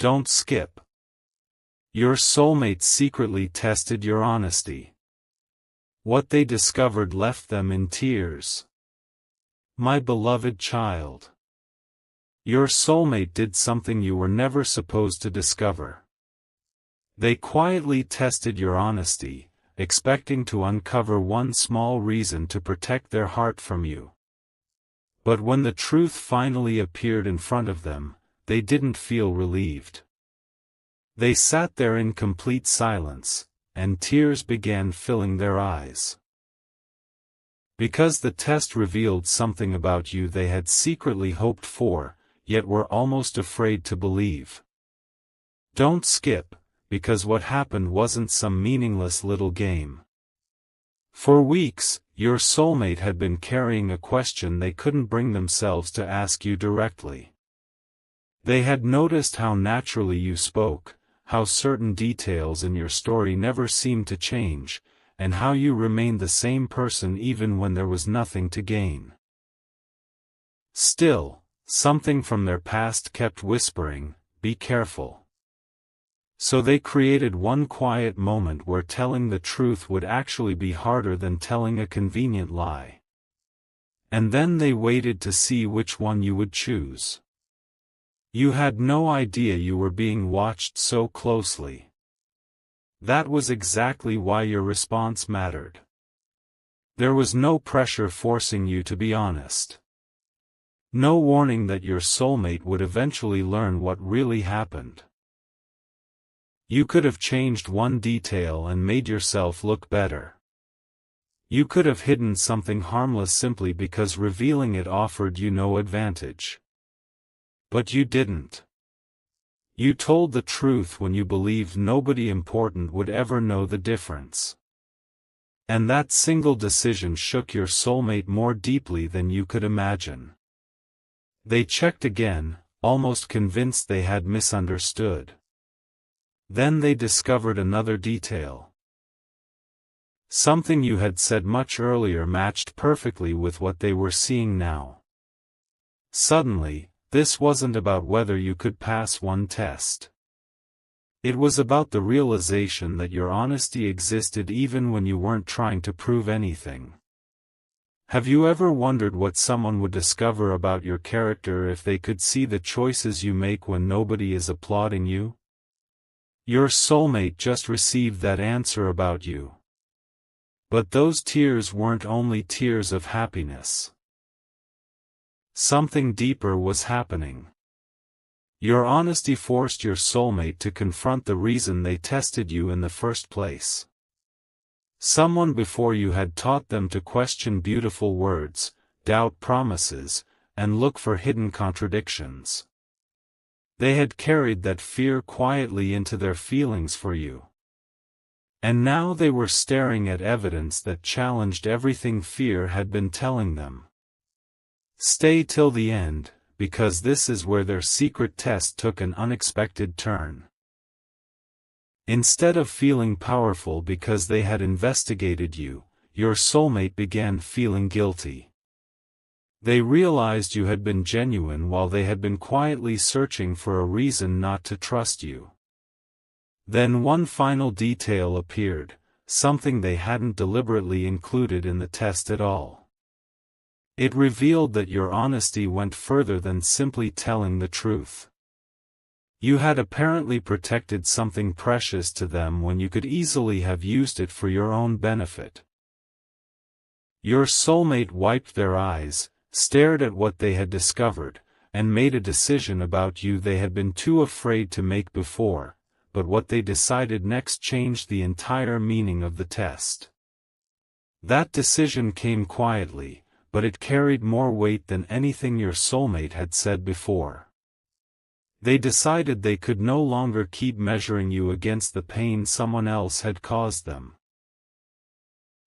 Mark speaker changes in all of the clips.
Speaker 1: Don't skip. Your soulmate secretly tested your honesty. What they discovered left them in tears. My beloved child. Your soulmate did something you were never supposed to discover. They quietly tested your honesty, expecting to uncover one small reason to protect their heart from you. But when the truth finally appeared in front of them, they didn't feel relieved. They sat there in complete silence, and tears began filling their eyes. Because the test revealed something about you they had secretly hoped for, yet were almost afraid to believe. Don't skip, because what happened wasn't some meaningless little game. For weeks, your soulmate had been carrying a question they couldn't bring themselves to ask you directly. They had noticed how naturally you spoke, how certain details in your story never seemed to change, and how you remained the same person even when there was nothing to gain. Still, something from their past kept whispering, "Be careful." So they created one quiet moment where telling the truth would actually be harder than telling a convenient lie. And then they waited to see which one you would choose. You had no idea you were being watched so closely. That was exactly why your response mattered. There was no pressure forcing you to be honest. No warning that your soulmate would eventually learn what really happened. You could have changed one detail and made yourself look better. You could have hidden something harmless simply because revealing it offered you no advantage. But you didn't. You told the truth when you believed nobody important would ever know the difference. And that single decision shook your soulmate more deeply than you could imagine. They checked again, almost convinced they had misunderstood. Then they discovered another detail. Something you had said much earlier matched perfectly with what they were seeing now. Suddenly, this wasn't about whether you could pass one test. It was about the realization that your honesty existed even when you weren't trying to prove anything. Have you ever wondered what someone would discover about your character if they could see the choices you make when nobody is applauding you? Your soulmate just received that answer about you. But those tears weren't only tears of happiness. Something deeper was happening. Your honesty forced your soulmate to confront the reason they tested you in the first place. Someone before you had taught them to question beautiful words, doubt promises, and look for hidden contradictions. They had carried that fear quietly into their feelings for you. And now they were staring at evidence that challenged everything fear had been telling them. Stay till the end, because this is where their secret test took an unexpected turn. Instead of feeling powerful because they had investigated you, your soulmate began feeling guilty. They realized you had been genuine while they had been quietly searching for a reason not to trust you. Then one final detail appeared, something they hadn't deliberately included in the test at all. It revealed that your honesty went further than simply telling the truth. You had apparently protected something precious to them when you could easily have used it for your own benefit. Your soulmate wiped their eyes, stared at what they had discovered, and made a decision about you they had been too afraid to make before, but what they decided next changed the entire meaning of the test. That decision came quietly, but it carried more weight than anything your soulmate had said before. They decided they could no longer keep measuring you against the pain someone else had caused them.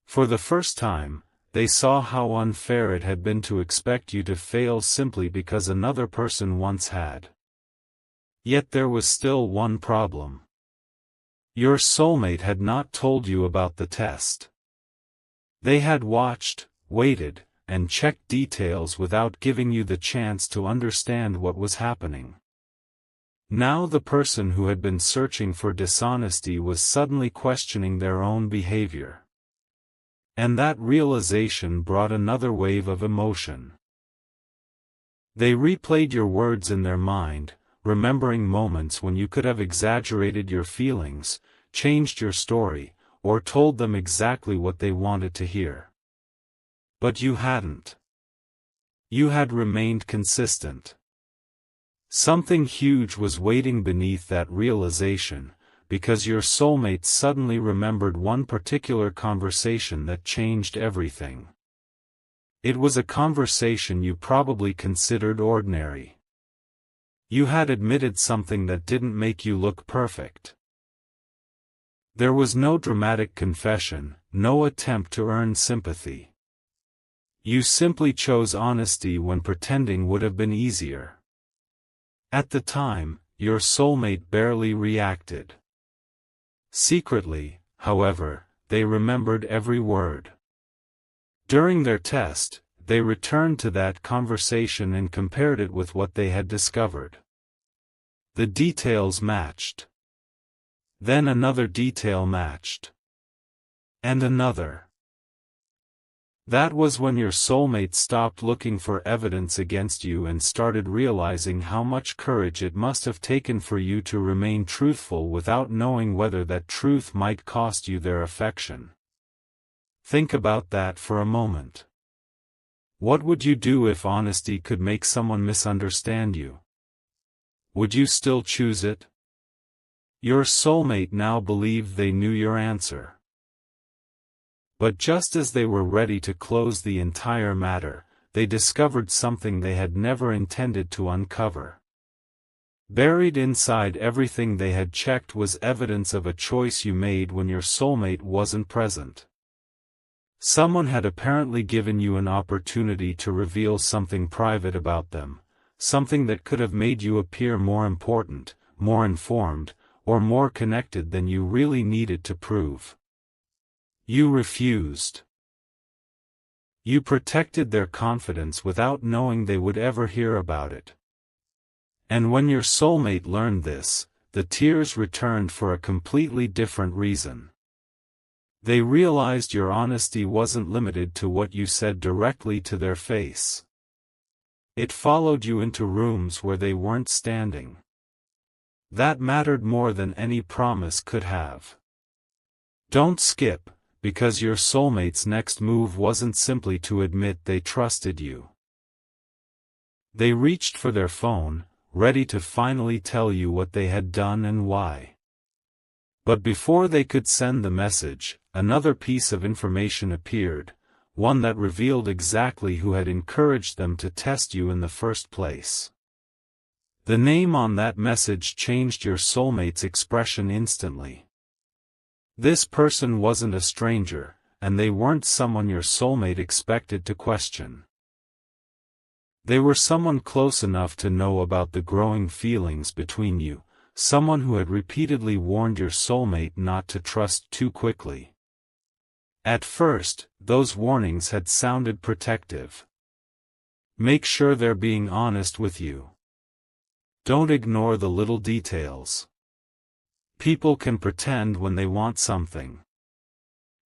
Speaker 1: For the first time, they saw how unfair it had been to expect you to fail simply because another person once had. Yet there was still one problem. Your soulmate had not told you about the test. They had watched, waited, and checked details without giving you the chance to understand what was happening. Now the person who had been searching for dishonesty was suddenly questioning their own behavior. And that realization brought another wave of emotion. They replayed your words in their mind, remembering moments when you could have exaggerated your feelings, changed your story, or told them exactly what they wanted to hear. But you hadn't. You had remained consistent. Something huge was waiting beneath that realization, because your soulmate suddenly remembered one particular conversation that changed everything. It was a conversation you probably considered ordinary. You had admitted something that didn't make you look perfect. There was no dramatic confession, no attempt to earn sympathy. You simply chose honesty when pretending would have been easier. At the time, your soulmate barely reacted. Secretly, however, they remembered every word. During their test, they returned to that conversation and compared it with what they had discovered. The details matched. Then another detail matched. And another. That was when your soulmate stopped looking for evidence against you and started realizing how much courage it must have taken for you to remain truthful without knowing whether that truth might cost you their affection. Think about that for a moment. What would you do if honesty could make someone misunderstand you? Would you still choose it? Your soulmate now believed they knew your answer. But just as they were ready to close the entire matter, they discovered something they had never intended to uncover. Buried inside everything they had checked was evidence of a choice you made when your soulmate wasn't present. Someone had apparently given you an opportunity to reveal something private about them, something that could have made you appear more important, more informed, or more connected than you really needed to prove. You refused. You protected their confidence without knowing they would ever hear about it. And when your soulmate learned this, the tears returned for a completely different reason. They realized your honesty wasn't limited to what you said directly to their face. It followed you into rooms where they weren't standing. That mattered more than any promise could have. Don't skip, because your soulmate's next move wasn't simply to admit they trusted you. They reached for their phone, ready to finally tell you what they had done and why. But before they could send the message, another piece of information appeared, one that revealed exactly who had encouraged them to test you in the first place. The name on that message changed your soulmate's expression instantly. This person wasn't a stranger, and they weren't someone your soulmate expected to question. They were someone close enough to know about the growing feelings between you, someone who had repeatedly warned your soulmate not to trust too quickly. At first, those warnings had sounded protective. Make sure they're being honest with you. Don't ignore the little details. People can pretend when they want something.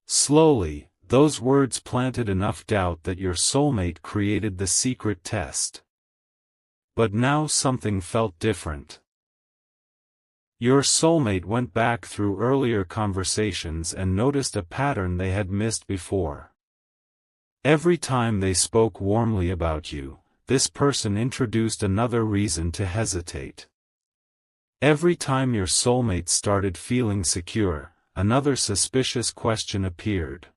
Speaker 1: Slowly, those words planted enough doubt that your soulmate created the secret test. But now something felt different. Your soulmate went back through earlier conversations and noticed a pattern they had missed before. Every time they spoke warmly about you, this person introduced another reason to hesitate. Every time your soulmate started feeling secure, another suspicious question appeared.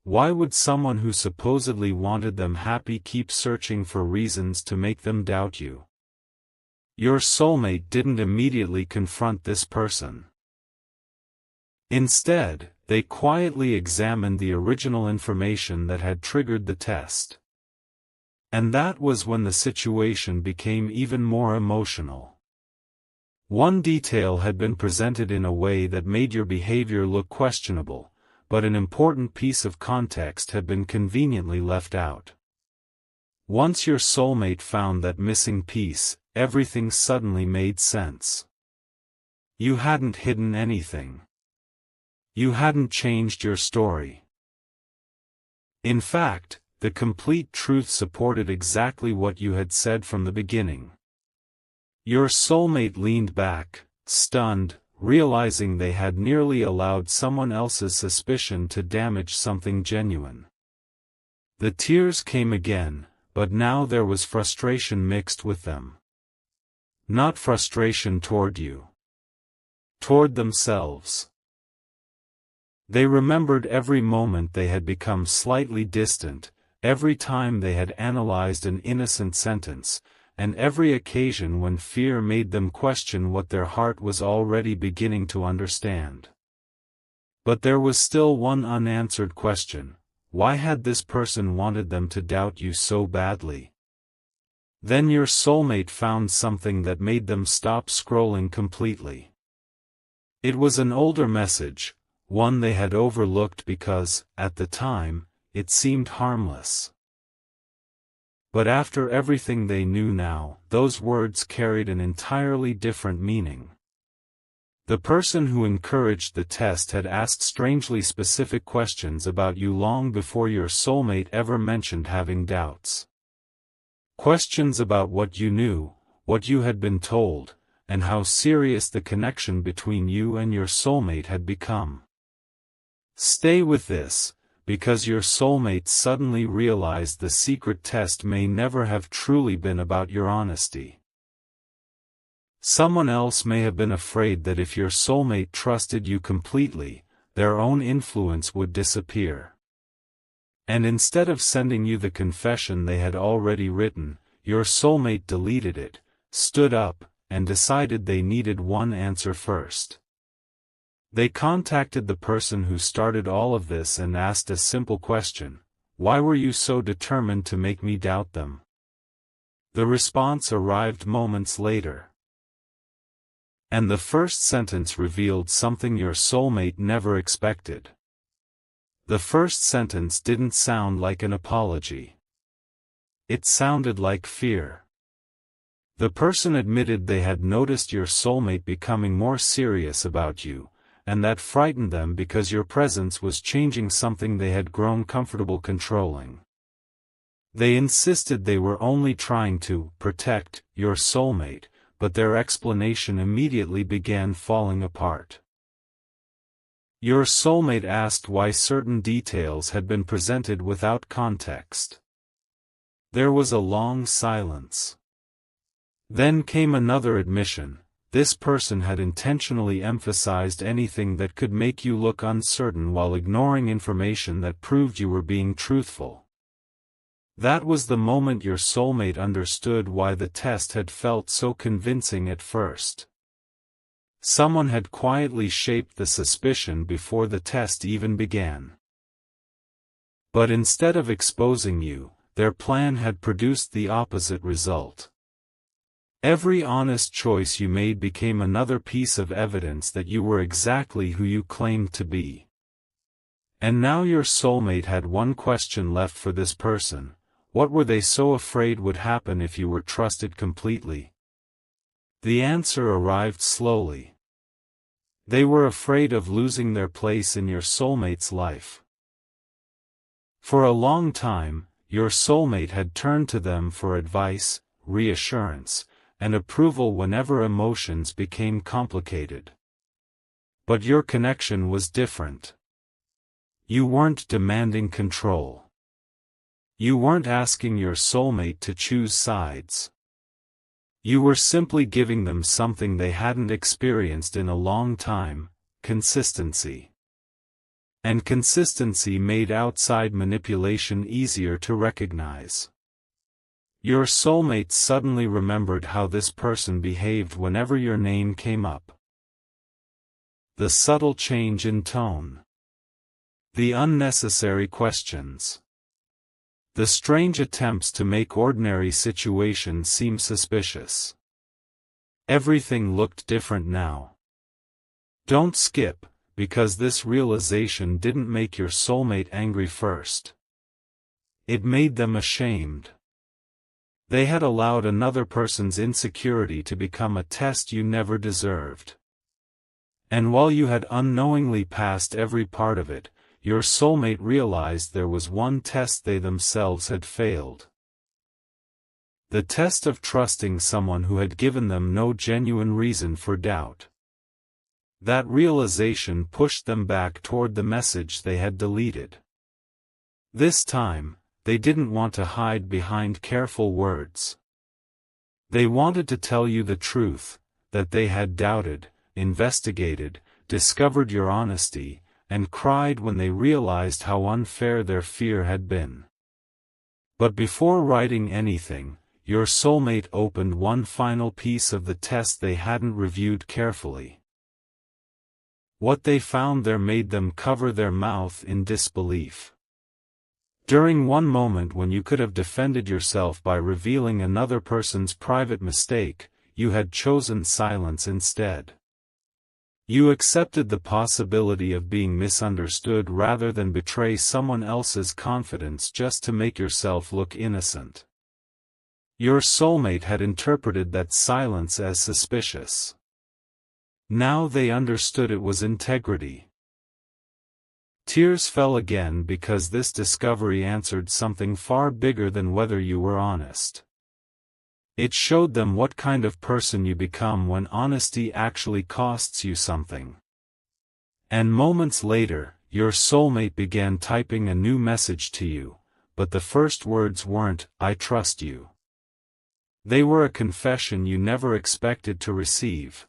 Speaker 1: Why would someone who supposedly wanted them happy keep searching for reasons to make them doubt you? Your soulmate didn't immediately confront this person. Instead, they quietly examined the original information that had triggered the test. And that was when the situation became even more emotional. One detail had been presented in a way that made your behavior look questionable, but an important piece of context had been conveniently left out. Once your soulmate found that missing piece, everything suddenly made sense. You hadn't hidden anything. You hadn't changed your story. In fact, the complete truth supported exactly what you had said from the beginning. Your soulmate leaned back, stunned, realizing they had nearly allowed someone else's suspicion to damage something genuine. The tears came again, but now there was frustration mixed with them. Not frustration toward you. Toward themselves. They remembered every moment they had become slightly distant, every time they had analyzed an innocent sentence, and every occasion when fear made them question what their heart was already beginning to understand. But there was still one unanswered question: why had this person wanted them to doubt you so badly? Then your soulmate found something that made them stop scrolling completely. It was an older message, one they had overlooked because, at the time, it seemed harmless. But after everything they knew now, those words carried an entirely different meaning. The person who encouraged the test had asked strangely specific questions about you long before your soulmate ever mentioned having doubts. Questions about what you knew, what you had been told, and how serious the connection between you and your soulmate had become. Stay with this, because your soulmate suddenly realized the secret test may never have truly been about your honesty. Someone else may have been afraid that if your soulmate trusted you completely, their own influence would disappear. And instead of sending you the confession they had already written, your soulmate deleted it, stood up, and decided they needed one answer first. They contacted the person who started all of this and asked a simple question: why were you so determined to make me doubt them? The response arrived moments later. And the first sentence revealed something your soulmate never expected. The first sentence didn't sound like an apology. It sounded like fear. The person admitted they had noticed your soulmate becoming more serious about you, and that frightened them because your presence was changing something they had grown comfortable controlling. They insisted they were only trying to protect your soulmate, but their explanation immediately began falling apart. Your soulmate asked why certain details had been presented without context. There was a long silence. Then came another admission: this person had intentionally emphasized anything that could make you look uncertain while ignoring information that proved you were being truthful. That was the moment your soulmate understood why the test had felt so convincing at first. Someone had quietly shaped the suspicion before the test even began. But instead of exposing you, their plan had produced the opposite result. Every honest choice you made became another piece of evidence that you were exactly who you claimed to be. And now your soulmate had one question left for this person: what were they so afraid would happen if you were trusted completely? The answer arrived slowly. They were afraid of losing their place in your soulmate's life. For a long time, your soulmate had turned to them for advice, reassurance, and approval whenever emotions became complicated. But your connection was different. You weren't demanding control. You weren't asking your soulmate to choose sides. You were simply giving them something they hadn't experienced in a long time: consistency. And consistency made outside manipulation easier to recognize. Your soulmate suddenly remembered how this person behaved whenever your name came up. The subtle change in tone. The unnecessary questions. The strange attempts to make ordinary situations seem suspicious. Everything looked different now. Don't skip, because this realization didn't make your soulmate angry first. It made them ashamed. They had allowed another person's insecurity to become a test you never deserved. And while you had unknowingly passed every part of it, your soulmate realized there was one test they themselves had failed. The test of trusting someone who had given them no genuine reason for doubt. That realization pushed them back toward the message they had deleted. This time, they didn't want to hide behind careful words. They wanted to tell you the truth, that they had doubted, investigated, discovered your honesty, and cried when they realized how unfair their fear had been. But before writing anything, your soulmate opened one final piece of the test they hadn't reviewed carefully. What they found there made them cover their mouth in disbelief. During one moment when you could have defended yourself by revealing another person's private mistake, you had chosen silence instead. You accepted the possibility of being misunderstood rather than betray someone else's confidence just to make yourself look innocent. Your soulmate had interpreted that silence as suspicious. Now they understood it was integrity. Tears fell again because this discovery answered something far bigger than whether you were honest. It showed them what kind of person you become when honesty actually costs you something. And moments later, your soulmate began typing a new message to you, but the first words weren't, "I trust you." They were a confession you never expected to receive.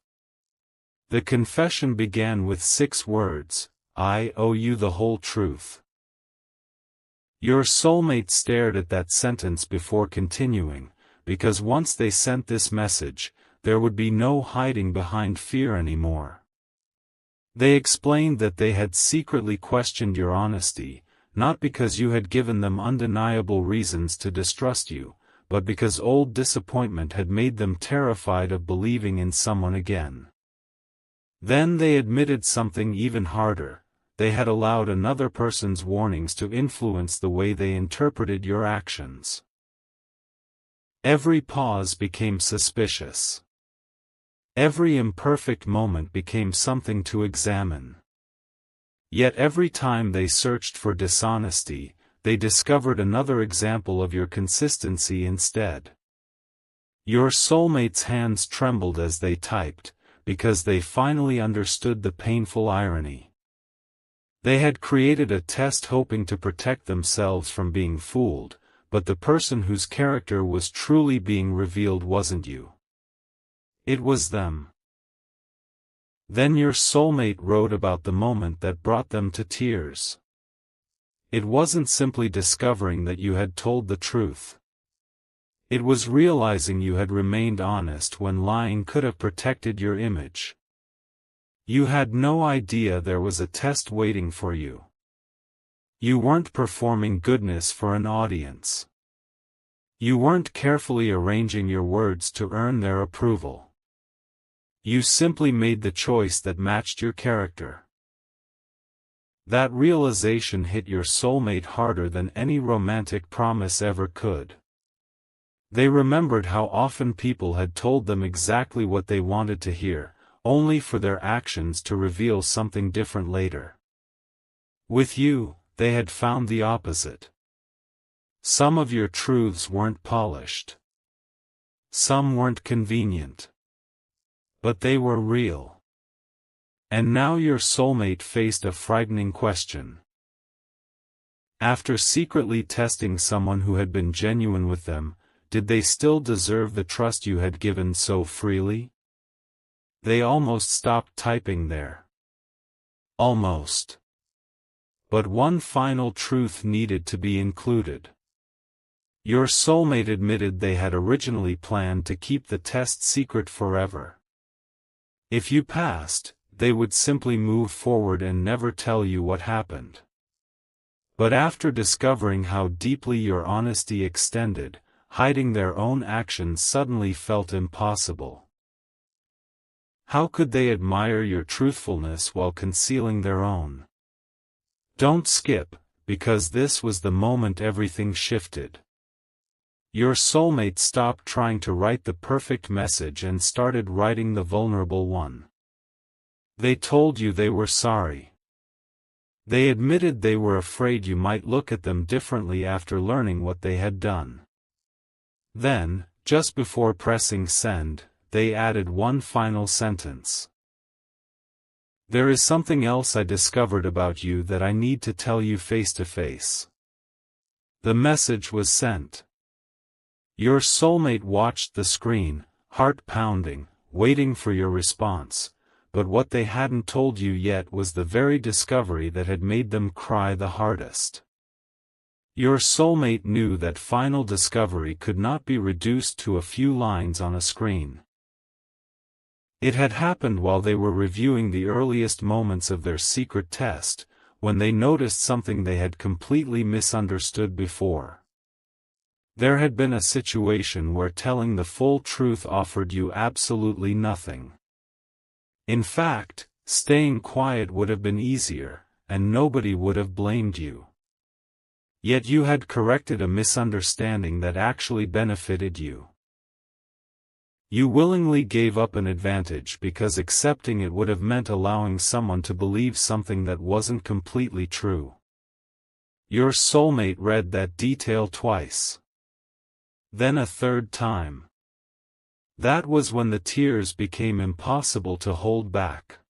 Speaker 1: The confession began with 6 words, "I owe you the whole truth." Your soulmate stared at that sentence before continuing, because once they sent this message, there would be no hiding behind fear anymore. They explained that they had secretly questioned your honesty, not because you had given them undeniable reasons to distrust you, but because old disappointment had made them terrified of believing in someone again. Then they admitted something even harder: they had allowed another person's warnings to influence the way they interpreted your actions. Every pause became suspicious. Every imperfect moment became something to examine. Yet every time they searched for dishonesty, they discovered another example of your consistency instead. Your soulmate's hands trembled as they typed, because they finally understood the painful irony. They had created a test hoping to protect themselves from being fooled, but the person whose character was truly being revealed wasn't you. It was them. Then your soulmate wrote about the moment that brought them to tears. It wasn't simply discovering that you had told the truth. It was realizing you had remained honest when lying could have protected your image. You had no idea there was a test waiting for you. You weren't performing goodness for an audience. You weren't carefully arranging your words to earn their approval. You simply made the choice that matched your character. That realization hit your soulmate harder than any romantic promise ever could. They remembered how often people had told them exactly what they wanted to hear, only for their actions to reveal something different later. With you, they had found the opposite. Some of your truths weren't polished. Some weren't convenient. But they were real. And now your soulmate faced a frightening question. After secretly testing someone who had been genuine with them, did they still deserve the trust you had given so freely? They almost stopped typing there. Almost. But one final truth needed to be included. Your soulmate admitted they had originally planned to keep the test secret forever. If you passed, they would simply move forward and never tell you what happened. But after discovering how deeply your honesty extended, hiding their own actions suddenly felt impossible. How could they admire your truthfulness while concealing their own? Don't skip, because this was the moment everything shifted. Your soulmate stopped trying to write the perfect message and started writing the vulnerable one. They told you they were sorry. They admitted they were afraid you might look at them differently after learning what they had done. Then, just before pressing send, they added one final sentence. There is something else I discovered about you that I need to tell you face to face. The message was sent. Your soulmate watched the screen, heart pounding, waiting for your response, but what they hadn't told you yet was the very discovery that had made them cry the hardest. Your soulmate knew that final discovery could not be reduced to a few lines on a screen. It had happened while they were reviewing the earliest moments of their secret test, when they noticed something they had completely misunderstood before. There had been a situation where telling the full truth offered you absolutely nothing. In fact, staying quiet would have been easier, and nobody would have blamed you. Yet you had corrected a misunderstanding that actually benefited you. You willingly gave up an advantage because accepting it would have meant allowing someone to believe something that wasn't completely true. Your soulmate read that detail twice. Then a third time. That was when the tears became impossible to hold back.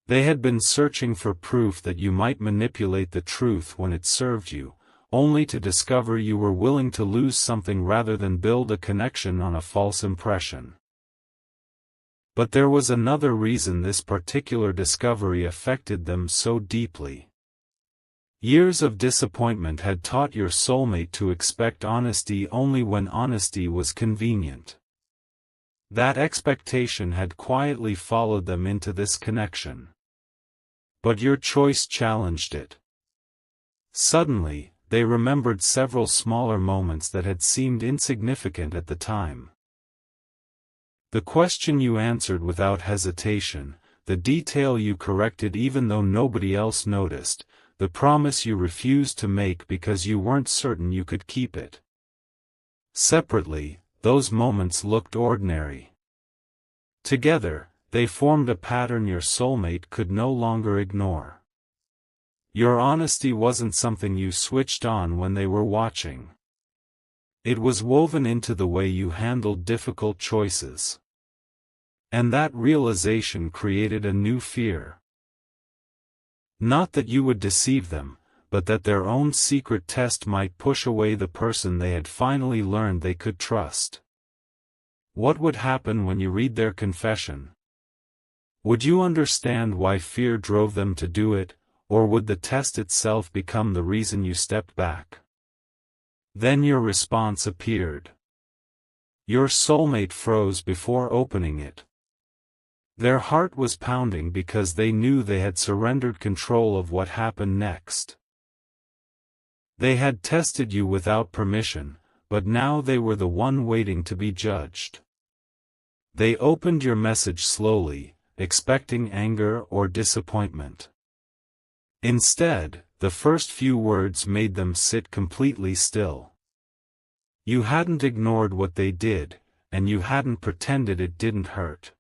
Speaker 1: They had been searching for proof that you might manipulate the truth when it served you, only to discover you were willing to lose something rather than build a connection on a false impression. But there was another reason this particular discovery affected them so deeply. Years of disappointment had taught your soulmate to expect honesty only when honesty was convenient. That expectation had quietly followed them into this connection. But your choice challenged it. Suddenly, they remembered several smaller moments that had seemed insignificant at the time. The question you answered without hesitation, the detail you corrected even though nobody else noticed, the promise you refused to make because you weren't certain you could keep it. Separately, those moments looked ordinary. Together, they formed a pattern your soulmate could no longer ignore. Your honesty wasn't something you switched on when they were watching. It was woven into the way you handled difficult choices. And that realization created a new fear. Not that you would deceive them, but that their own secret test might push away the person they had finally learned they could trust. What would happen when you read their confession? Would you understand why fear drove them to do it? Or would the test itself become the reason you stepped back? Then your response appeared. Your soulmate froze before opening it. Their heart was pounding because they knew they had surrendered control of what happened next. They had tested you without permission, but now they were the one waiting to be judged. They opened your message slowly, expecting anger or disappointment. Instead, the first few words made them sit completely still. You hadn't ignored what they did, and you hadn't pretended it didn't hurt.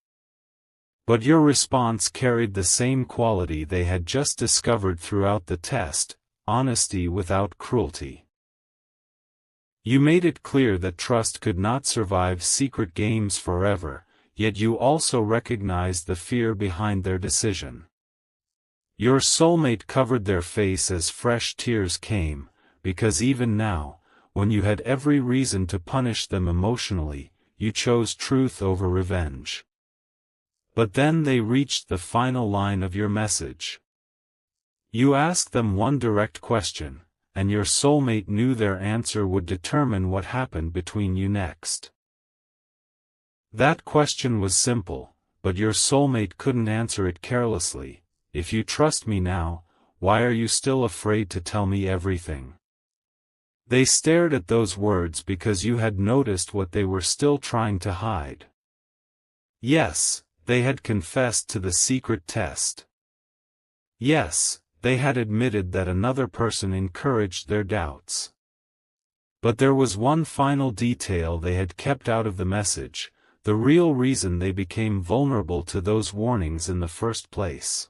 Speaker 1: But your response carried the same quality they had just discovered throughout the test: honesty without cruelty. You made it clear that trust could not survive secret games forever, yet you also recognized the fear behind their decision. Your soulmate covered their face as fresh tears came, because even now, when you had every reason to punish them emotionally, you chose truth over revenge. But then they reached the final line of your message. You asked them one direct question, and your soulmate knew their answer would determine what happened between you next. That question was simple, but your soulmate couldn't answer it carelessly. If you trust me now, why are you still afraid to tell me everything? They stared at those words because you had noticed what they were still trying to hide. Yes, they had confessed to the secret test. Yes, they had admitted that another person encouraged their doubts. But there was one final detail they had kept out of the message, the real reason they became vulnerable to those warnings in the first place.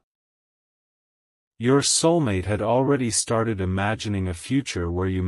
Speaker 1: Your soulmate had already started imagining a future where you